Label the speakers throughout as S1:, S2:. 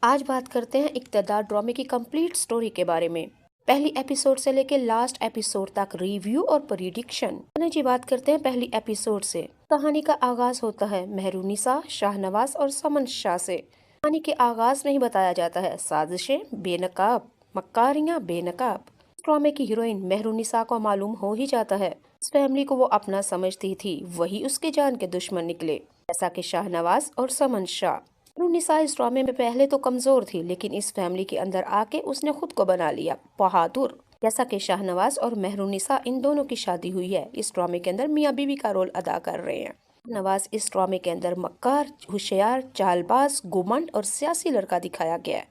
S1: آج بات کرتے ہیں اقتدار ڈرامے کی کمپلیٹ سٹوری کے بارے میں۔ پہلی ایپیسوڈ سے لے کے لاسٹ ایپیسوڈ تک ریویو اور پریڈکشن۔ جی بات کرتے ہیں پہلی ایپیسوڈ سے۔ کہانی کا آغاز ہوتا ہے مہرونسا، شاہ نواز اور سمن شاہ سے۔ کہانی کے آغاز میں ہی بتایا جاتا ہے سازشیں بے نقاب، مکاریاں بے نقاب۔ ڈرامے کی ہیروئن مہرونسا کو معلوم ہو ہی جاتا ہے اس فیملی کو وہ اپنا سمجھتی تھی وہی اس کے جان کے دشمن نکلے، جیسا کہ شاہ نواز اور سمن شاہ۔ مہرونسا اس ڈرامے میں پہلے تو کمزور تھی، لیکن اس فیملی کے اندر آ کے اس نے خود کو بنا لیا بہادر۔ جیسا کہ شاہ نواز اور مہرونسا ان دونوں کی شادی ہوئی ہے، اس ڈرامے کے اندر میاں بیوی کا رول ادا کر رہے ہیں۔ نواز اس ڈرامے کے اندر مکار، ہوشیار، چال باز، گھمنڈ اور سیاسی لڑکا دکھایا گیا ہے،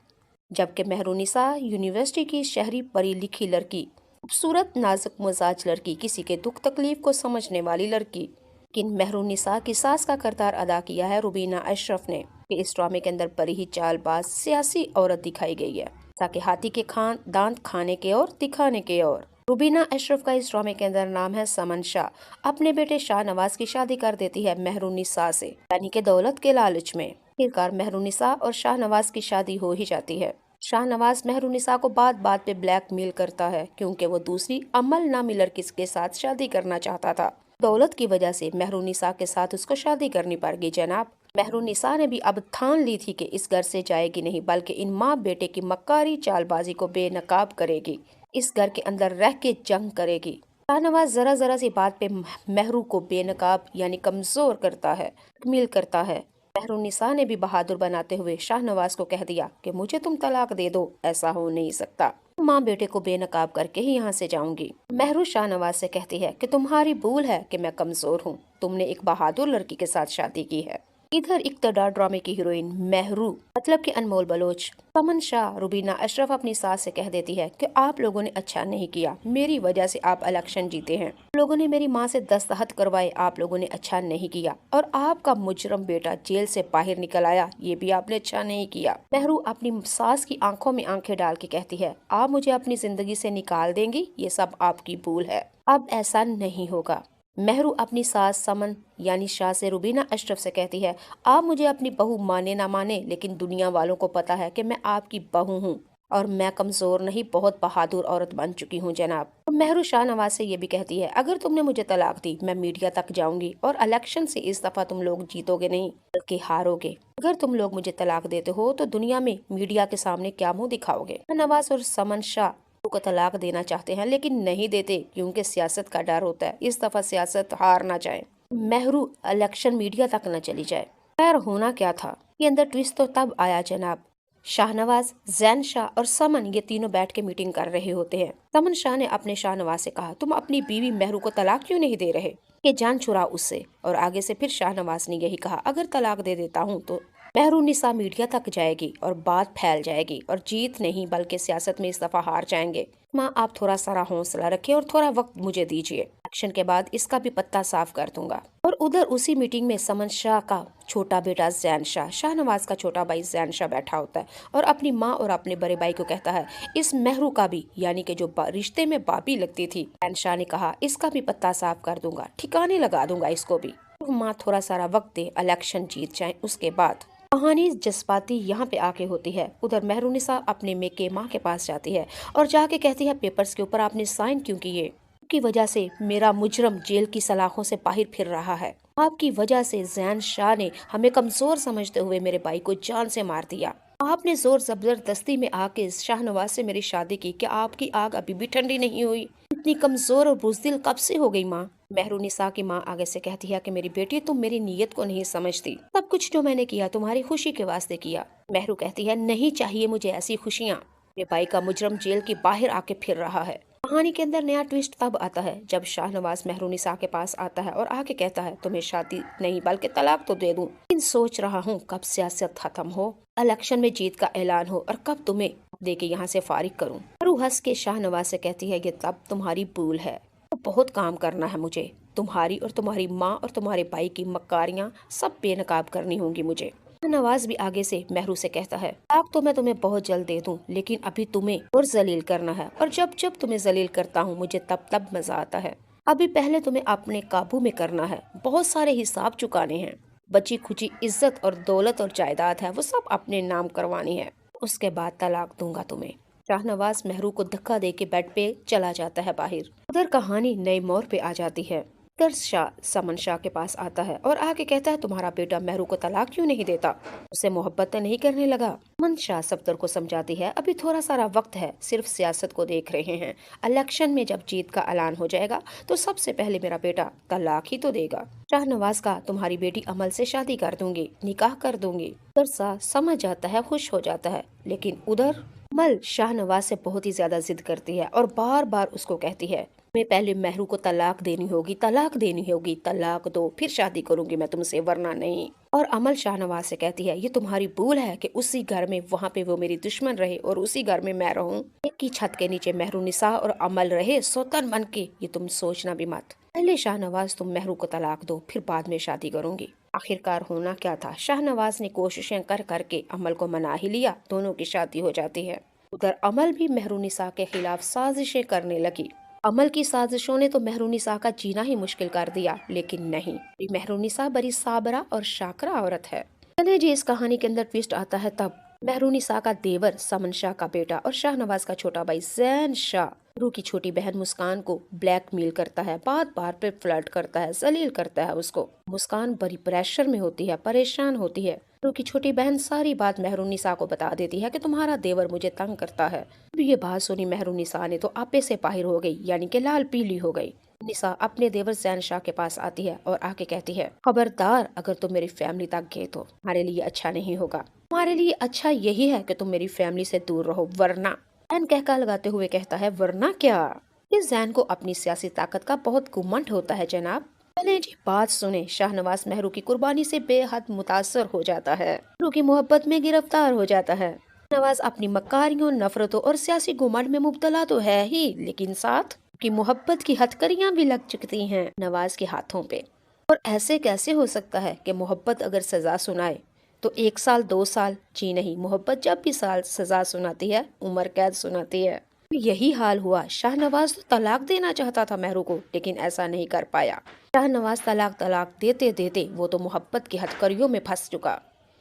S1: جبکہ مہرونسا یونیورسٹی کی شہری پڑھی لکھی لڑکی، خوبصورت نازک مزاج لڑکی، کسی کے دکھ تکلیف کو سمجھنے والی لڑکی۔ لیکن مہرونسا کی ساس کا کردار ادا کیا ہے روبینہ اشرف نے، کہ اس ڈرامے کے اندر بڑی ہی چال باز سیاسی عورت دکھائی گئی ہے، تاکہ ہاتھی کے دانت کھانے کے اور دکھانے کے اور۔ روبینہ اشرف کا اس ڈرامے کے اندر نام ہے سمن شاہ۔ اپنے بیٹے شاہ نواز کی شادی کر دیتی ہے مہرونسا سے، یعنی کہ دولت کے لالچ میں۔ آخرکار مہرونسا اور شاہ نواز کی شادی ہو ہی جاتی ہے۔ شاہ نواز مہرونسا کو بات بات پہ بلیک میل کرتا ہے، کیونکہ وہ دوسری عمل نامی لڑکی کے ساتھ شادی کرنا چاہتا تھا۔ دولت کی وجہ سے مہرونسا کے ساتھ اس کو شادی کرنی پڑ گئی جناب۔ مہرونسا نے بھی اب ٹھان لی تھی کہ اس گھر سے جائے گی نہیں، بلکہ ان ماں بیٹے کی مکاری چال بازی کو بے نقاب کرے گی، اس گھر کے اندر رہ کے جنگ کرے گی۔ شاہ نواز ذرا ذرا سی بات پہ مہرو کو بے نقاب یعنی کمزور کرتا ہے، تکمیل کرتا ہے۔ مہرونسا نے بھی بہادر بناتے ہوئے شاہ نواز کو کہہ دیا کہ مجھے تم طلاق دے دو، ایسا ہو نہیں سکتا، ماں بیٹے کو بے نقاب کر کے ہی یہاں سے جاؤں گی۔ مہرو شاہ نواز سے کہتی ہے کہ تمہاری بھول ہے کہ میں کمزور ہوں، تم نے ایک بہادر لڑکی کے ساتھ شادی کی ہے۔ ادھر اقتدار ڈرامے کی ہیروئن مہرو مطلب کہ انمول بلوچ سمن شاہ روبینہ اشرف اپنی ساس سے کہہ دیتی ہے کہ آپ لوگوں نے اچھا نہیں کیا، میری وجہ سے آپ الیکشن جیتے ہیں، لوگوں نے میری ماں سے دستخط کروائے، آپ لوگوں نے اچھا نہیں کیا، اور آپ کا مجرم بیٹا جیل سے باہر نکل آیا، یہ بھی آپ نے اچھا نہیں کیا۔ مہرو اپنی ساس کی آنکھوں میں آنکھیں ڈال کے کہتی ہے آپ مجھے اپنی زندگی سے نکال دیں گی، یہ سب آپ کی بھول ہے، اب ایسا نہیں ہوگا۔ مہرو اپنی ساس سمن یعنی شاہ سے روبینہ اشرف سے کہتی ہے آپ مجھے اپنی بہو مانے نہ مانے، لیکن دنیا والوں کو پتا ہے کہ میں آپ کی بہو ہوں، اور میں کمزور نہیں، بہت بہادر عورت بن چکی ہوں جناب۔ مہرو شاہ نواز سے یہ بھی کہتی ہے اگر تم نے مجھے طلاق دی میں میڈیا تک جاؤں گی، اور الیکشن سے اس دفعہ تم لوگ جیتو گے نہیں بلکہ ہارو گے۔ اگر تم لوگ مجھے طلاق دیتے ہو تو دنیا میں میڈیا کے سامنے کیا منہ دکھاؤ گے۔ نواز اور سمن شاہ کو طلاق دینا چاہتے ہیں لیکن نہیں دیتے، کیونکہ سیاست کا ڈر ہوتا ہے، اس دفعہ سیاست ہار نہ جائے، مہرو الیکشن میڈیا تک نہ چلی جائے۔ خیر ہونا کیا تھا، یہ اندر ٹویسٹ تو تب آیا جناب، شاہ نواز، زین شاہ اور سمن یہ تینوں بیٹھ کے میٹنگ کر رہے ہوتے ہیں۔ سمن شاہ نے اپنے شاہ نواز سے کہا تم اپنی بیوی مہرو کو طلاق کیوں نہیں دے رہے، کہ جان چھڑا اس سے، اور آگے سے پھر شاہ نواز نے یہی کہا اگر طلاق دے دیتا ہوں تو مہرونسا میڈیا تک جائے گی اور بات پھیل جائے گی، اور جیت نہیں بلکہ سیاست میں اس دفعہ ہار جائیں گے۔ ماں آپ تھوڑا سارا حوصلہ رکھیں اور تھوڑا وقت مجھے دیجیے، الیکشن کے بعد اس کا بھی پتہ صاف کر دوں گا۔ اور ادھر اسی میٹنگ میں سمن شاہ کا چھوٹا بیٹا زین شاہ، شاہ نواز کا چھوٹا بھائی زین شاہ بیٹھا ہوتا ہے، اور اپنی ماں اور اپنے بڑے بھائی کو کہتا ہے اس مہرو کا بھی یعنی کہ جو رشتے میں باپی لگتی تھی، زین شاہ نے کہا اس کا بھی پتہ صاف کر دوں گا، ٹھکانے لگا دوں گا اس کو بھی۔ ماں تھوڑا سارا وقت دے، الیکشن جیت جائیں، اس کے بعد۔ کہانی جذباتی یہاں پہ آ کے ہوتی ہے۔ ادھر مہرونسا اپنے میکے ماں کے پاس جاتی ہے اور جا کے کہتی ہے پیپرز کے اوپر آپ نے سائن کیوں کیے، کی وجہ سے میرا مجرم جیل کی سلاخوں سے باہر پھر رہا ہے، آپ کی وجہ سے زین شاہ نے ہمیں کمزور سمجھتے ہوئے میرے بھائی کو جان سے مار دیا، آپ نے زور زبردستی میں آ کے شاہ نواز سے میری شادی کی، کیا آپ کی آگ ابھی بھی ٹھنڈی نہیں ہوئی، اتنی کمزور اور بزدل کب سے ہو گئی ماں۔ مہرونسا کی ماں آگے سے کہتی ہے کہ میری بیٹی تم میری نیت کو نہیں سمجھتی، سب کچھ جو میں نے کیا تمہاری خوشی کے واسطے کیا۔ مہرو کہتی ہے نہیں چاہیے مجھے ایسی خوشیاں، میرے بھائی کا مجرم جیل کی باہر آ کے پھر رہا ہے۔ کہانی کے اندر نیا ٹویسٹ تب آتا ہے جب شاہ نواز مہرونسا کے پاس آتا ہے اور آ کے کہتا ہے تمہیں شادی نہیں بلکہ طلاق تو دے دوں، لیکن سوچ رہا ہوں کب سیاست ختم ہو، الیکشن میں جیت کا اعلان ہو، اور کب تمہیں دے کے یہاں سے فارغ کروں۔ مہرو ہنس کے شاہ نواز سے کہتی ہے یہ تب تمہاری بھول ہے، بہت کام کرنا ہے مجھے، تمہاری اور تمہاری ماں اور تمہارے بھائی کی مکاریاں سب بے نقاب کرنی ہوں گی مجھے۔ نواز بھی آگے سے مہرو سے کہتا ہے طلاق تو میں تمہیں بہت جلد دے دوں، لیکن ابھی تمہیں اور ذلیل کرنا ہے، اور جب جب تمہیں ذلیل کرتا ہوں مجھے تب تب مزہ آتا ہے، ابھی پہلے تمہیں اپنے قابو میں کرنا ہے، بہت سارے حساب چکانے ہیں۔ बची खुची इज्जत और दौलत और जायदाद है वो सब अपने नाम करवानी है, उसके बाद तलाक दूंगा तुम्हें। शाहनवाज मेहरू को धक्का दे के बेड पे चला जाता है बाहर। उधर कहानी नए मोड़ पे आ जाती है। उधर शाह समन शाह के पास आता है और आके कहता है तुम्हारा बेटा मेहरू को तलाक क्यों नहीं देता, उसे मोहब्बत तो नहीं करने लगा। अमन शाह सफदर को समझाती है अभी थोड़ा सारा वक्त है, सिर्फ सियासत को देख रहे हैं, इलेक्शन में जब जीत का ऐलान हो जाएगा तो सबसे पहले मेरा बेटा तलाक ही तो देगा। शाहनवाज का तुम्हारी बेटी अमल से शादी कर दूंगी, निकाह कर दूंगी। उधर शाह समझ जाता है, खुश हो जाता है, लेकिन उधर अमल शाहनवाज से बहुत ही ज्यादा जिद करती है और बार बार उसको कहती है मैं पहले मेहरू को तलाक देनी होगी, तलाक देनी होगी, तलाक दो फिर शादी करूंगी मैं तुमसे, वरना नहीं। और अमल शाहनवाज से कहती है ये तुम्हारी भूल है कि उसी घर में वहाँ पे वो मेरी दुश्मन रहे और उसी घर में मैं रहूं, एक ही छत के नीचे मेहरुनिसा और अमल रहे सौतन बन के, ये तुम सोचना भी मत। पहले शाहनवाज तुम मेहरू को तलाक दो फिर बाद में शादी करूंगी। आखिरकार होना क्या था, शाहनवाज ने कोशिशें कर करके अमल को मना ही लिया, दोनों की शादी हो जाती है। उधर अमल भी मेहरुनिसा के खिलाफ साजिशें करने लगी। अमल की साजिशों ने तो मेहरुनिसा का जीना ही मुश्किल कर दिया, लेकिन नहीं, मेहरुनिसा बड़ी साबरा और शाकरा औरत है। चले जी इस कहानी के अंदर ट्विस्ट आता है तब मेहरुनिसा का देवर समन शाह का बेटा और शाहनवाज का छोटा भाई जैन शाह रू की छोटी बहन मुस्कान को ब्लैकमेल करता है, बार बार पे फ्लर्ट करता है, जलील करता है उसको। मुस्कान बड़ी प्रेशर में होती है, परेशान होती है। रू की छोटी बहन सारी बात मेहरुनिसा को बता देती है कि तुम्हारा देवर मुझे तंग करता है। अब ये बात सुनी मेहरुनिसा ने तो आपे से बाहर हो गई, यानी कि लाल पीली हो गई। निसा अपने देवर जैन शाह के पास आती है और आके कहती है खबरदार अगर तुम मेरी फैमिली तक गए तो हमारे लिए अच्छा नहीं होगा, हमारे लिए अच्छा यही है कि तुम मेरी फैमिली से दूर रहो, वरना। जैन कहका लगाते हुए कहता है वरना क्या। इस जैन को अपनी सियासी ताकत का बहुत घुमंड होता है जनाब। चले जी बात सुने। शाहनवाज मेहरू की कुर्बानी से बेहद मुतासर हो जाता है, मेहरू की मोहब्बत में गिरफ्तार हो जाता है। शाहनवाज अपनी मक्कारियों, नफरतों और सियासी घुमंड में मुब्तला तो है ही, लेकिन साथ की मोहब्बत की हथकड़ियां भी लग चुकती हैं नवाज के हाथों पे। और ऐसे कैसे हो सकता है कि मोहब्बत अगर सजा सुनाए तो 1 साल 2 साल जी नहीं, मोहब्बत जब भी साल सजा सुनाती है उम्र कैद सुनाती है। यही हाल हुआ। शाहनवाज तो तलाक देना चाहता था मेहरू को, लेकिन ऐसा नहीं कर पाया। शाहनवाज तलाक देते देते वो तो मोहब्बत की हथकड़ियों में फंस चुका।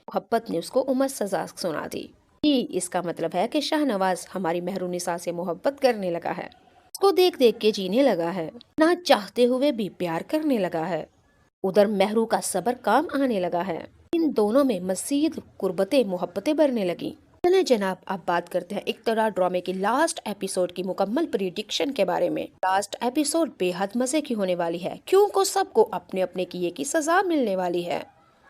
S1: मोहब्बत ने उसको उम्र सजा सुना दी। इसका मतलब है कि शाहनवाज हमारी मेहरुनिसा से मोहब्बत करने लगा है, उसको देख देख के जीने लगा है, ना चाहते हुए भी प्यार करने लगा है। उधर मेहरू का सब्र काम आने लगा है। इन दोनों में मजीद कुर्बतें मोहब्बतें बढ़ने लगी। चले जनाब अब बात करते हैं इक़्तिदार ड्रामे की लास्ट एपिसोड की मुकम्मल प्रिडिक्शन के बारे में। लास्ट एपिसोड बेहद मजे की होने वाली है, क्योंकि सबको अपने अपने किए की सजा मिलने वाली है।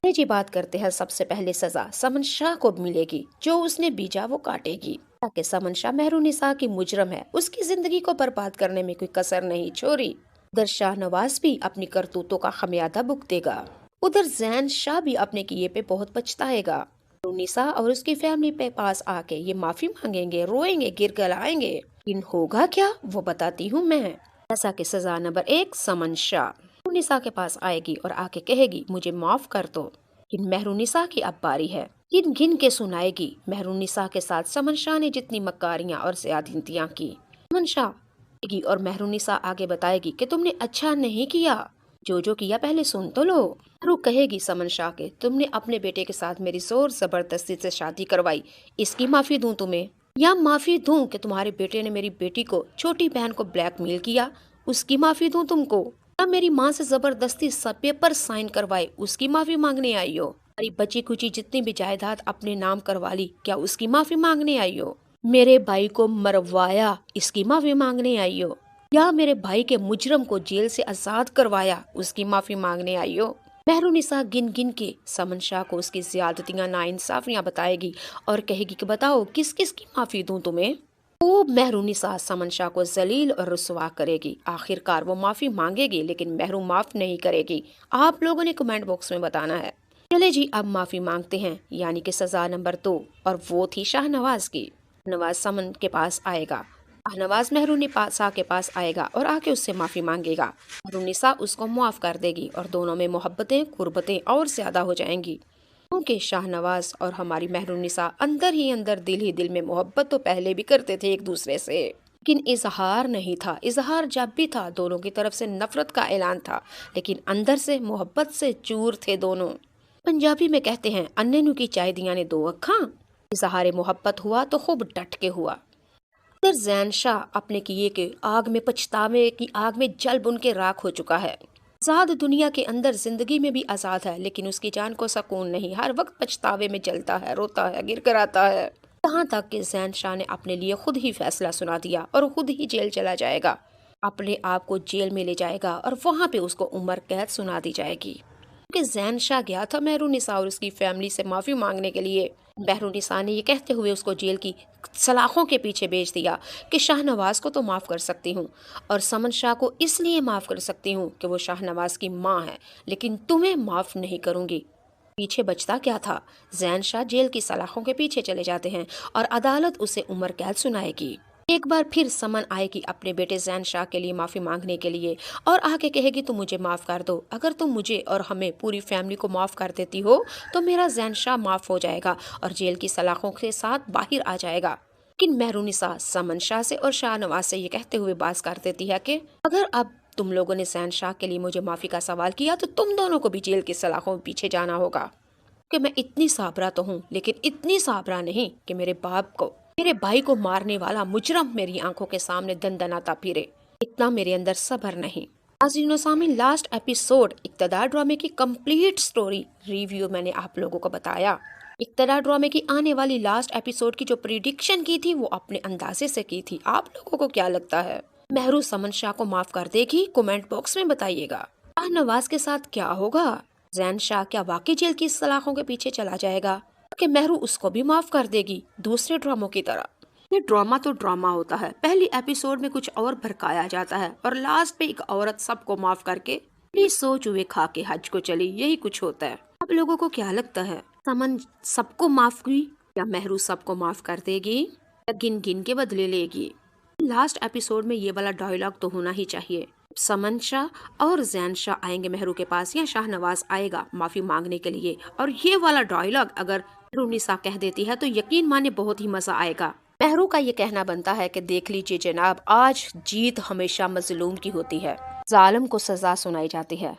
S1: जी बात करते हैं सबसे पहले सजा समन शाह को मिलेगी, जो उसने बीजा वो काटेगी। ताकि समन शाह मेहरुनिसा की मुजरम है, उसकी जिंदगी को बर्बाद करने में कोई कसर नहीं छोड़ी। उधर शाहनवाज भी अपनी करतूतों का खमियाजा भुगतेगा। उधर जैन शाह भी अपने किए पे बहुत पछताएगा। मेहरुनिसा और उसकी फैमिली पे पास आके ये माफी मांगेंगे, रोएंगे, गिड़गिड़ाएंगे। इन होगा क्या वो बताती हूँ मैं। जैसा कि सजा नंबर 1 समन शाह मेहरुनिसा के पास आएगी और आके कहेगी मुझे माफ कर दो। मेहरुनिसा की अब बारी है, गिन गिन के सुनाएगी मेहरुनिसा के साथ समन शाह ने जितनी मक्कारियां और ज़्यादतियां की। समन शाह और मेहरुनिसा आगे बताएगी कि तुमने अच्छा नहीं किया, जो किया पहले सुन तो लो। मेहरू कहेगी समन शाह के तुमने अपने बेटे के साथ मेरी जोर जबरदस्ती से शादी करवाई, इसकी माफी दूं तुम्हें, या माफी दूं कि तुम्हारे बेटे ने मेरी बेटी को, छोटी बहन को ब्लैकमेल किया, उसकी माफी दूं तुमको, या मेरी माँ से जबरदस्ती सब पेपर साइन करवाए, उसकी माफी मांगने आई हो। हमारी बची कुची जितनी भी जायदाद अपने नाम करवा ली, क्या उसकी माफी मांगने आई हो। मेरे भाई को मरवाया, इसकी माफी मांगने आई हो। या मेरे भाई के मुजरम को जेल से आजाद करवाया, उसकी माफी मांगने आई हो। मेहरुनिसा गिन गिन के समन शाह को उसकी ज्यादतियां, नाइंसाफियां बताएगी और कहेगी कि बताओ किस किस की माफी दूं तुम्हें। वो मेहरुनिसा समन शाह को जलील और रुसवा करेगी। आखिरकार वो माफी मांगेगी, लेकिन मेहरू माफ नहीं करेगी। आप लोगों ने कमेंट बॉक्स में बताना है। चले जी अब माफी मांगते हैं, यानी कि सजा नंबर 2, और वो थी शाहनवाज की। नवाज समन के पास आएगा, शाहनवाज मेहरुनिसा के पास आएगा और आके उससे माफी मांगेगा। मेहरुनिसा उसको माफ कर देगी और दोनों में मोहब्बतें कुर्बतें और ज्यादा हो जाएंगी, क्योंकि शाहनवाज और हमारी मेहरुनिसा अंदर ही अंदर दिल ही दिल में मोहब्बत तो पहले भी करते थे एक दूसरे से, लेकिन इजहार नहीं था। इजहार जब भी था दोनों की तरफ से नफरत का ऐलान था, लेकिन अंदर से मोहब्बत से चूर थे दोनों। पंजाबी में कहते हैं अन्ने नू की चाय दिया ने दो अखा। इजहार मोहब्बत हुआ तो खूब डट के हुआ। फिर जैन शाह अपने किए के आग में पछतावे की आग में जल बुन के राख हो चुका है। आजाद दुनिया के अंदर जिंदगी में भी आजाद है, लेकिन उसकी जान को सुकून नहीं, हर वक्त पछतावे में जलता है, रोता है, गिर कर आता है। यहाँ तक कि जैन शाह ने अपने लिए खुद ही फैसला सुना दिया और खुद ही जेल चला जाएगा, अपने आप को जेल में ले जाएगा और वहाँ पे उसको उम्र कैद सुना दी जाएगी। कि जैन शाह गया था मेहरुनिसा और उसकी फैमिली से माफी मांगने के लिए। मेहरुनिसा ने ये कहते हुए उसको जेल की सलाखों के पीछे भेज दिया कि शाहनवाज को तो माफ कर सकती हूँ और समन शाह को इसलिए माफ कर सकती हूँ कि वो शाहनवाज की माँ है, लेकिन तुम्हें माफ नहीं करूंगी। पीछे बचता क्या था? जैन शाह जेल की सलाखों के पीछे चले जाते हैं और अदालत उसे उम्र कैद सुनाएगी। एक बार फिर समन आएगी अपने बेटे जैन शाह के लिए माफी मांगने के लिए और आके कहेगी तुम मुझे माफ कर दो, अगर तुम मुझे और हमें पूरी फैमिली को माफ कर देती हो तो मेरा जैन शाह माफ हो जाएगा और जेल की सलाखों के साथ बाहर आ जाएगा। लेकिन मेहरुनिसा समन शाह से और शाहनवाज से ये कहते हुए बात कर देती है कि अगर अब तुम लोगों ने जैन शाह के लिए मुझे माफी का सवाल किया तो तुम दोनों को भी जेल की सलाखों में पीछे जाना होगा। कि मैं इतनी साबरा तो हूँ, लेकिन इतनी साबरा नहीं कि मेरे भाई को मारने वाला मुजरम मेरी आंखों के सामने दंदनाता फिरे, इतना मेरे अंदर सब्र नहीं। नाज़रीन सामीन, लास्ट एपिसोड इक़्तिदार ड्रामे की कंप्लीट स्टोरी रिव्यू मैंने आप लोगों को बताया। इक़्तिदार ड्रामे की आने वाली लास्ट एपिसोड की जो प्रिडिक्शन की थी वो अपने अंदाजे से की थी। आप लोगों को क्या लगता है? मेहरू समन शाह को माफ कर देगी? कमेंट बॉक्स में बताइएगा। शाहनवाज के साथ क्या होगा? जैन शाह क्या वाकई जेल की सलाखों के पीछे चला जाएगा कि मेहरू उसको भी माफ कर देगी दूसरे ड्रामों की तरह? ये ड्रामा तो ड्रामा होता है, पहली एपिसोड में कुछ और भड़काया जाता है और लास्ट पे एक औरत सबको माफ करके सोच हुए खा के हज को चली, यही कुछ होता है। आप लोगों को क्या लगता है? समन सबको माफ हुई या मेहरू सबको माफ कर देगी या गिन गिन के बदले लेगी? लास्ट एपिसोड में ये वाला डायलॉग तो होना ही चाहिए। समन शाह और जैन शाह आएंगे मेहरू के पास या शाहनवाज आएगा माफी मांगने के लिए, और ये वाला डायलॉग अगर मेहरुनिसा कह देती है तो यकीन माने बहुत ही मजा आएगा। मेहरू का ये कहना बनता है कि देख लीजिए जनाब, आज जीत हमेशा मजलूम की होती है, जालिम को सजा सुनाई जाती है,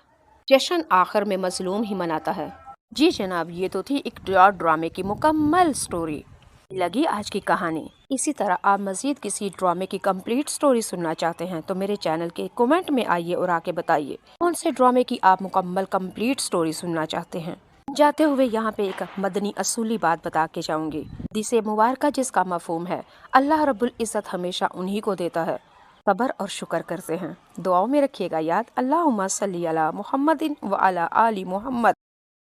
S1: जश्न आखिर में मजलूम ही मनाता है। जी जनाब, ये तो थी एक ड्रामे की मुकम्मल स्टोरी। लगी आज की कहानी। इसी तरह आप मजीद किसी ड्रामे की कंप्लीट स्टोरी सुनना चाहते हैं तो मेरे चैनल के कमेंट में आइए और आके बताइए कौन से ड्रामे की आप मुकम्मल कंप्लीट स्टोरी सुनना चाहते हैं। जाते हुए यहाँ पे एक मदनी असूली बात बता के जाऊंगी। हदीसे मुबारका जिसका मफहूम है अल्लाह रब्बुल इज़्ज़त हमेशा उन्हीं को देता है, सब्र और शुक्र करते हैं। दुआओं में रखिएगा याद। अल्लाहुम्मा सल्ली अला मुहम्मदिन व अला आली मुहम्मद।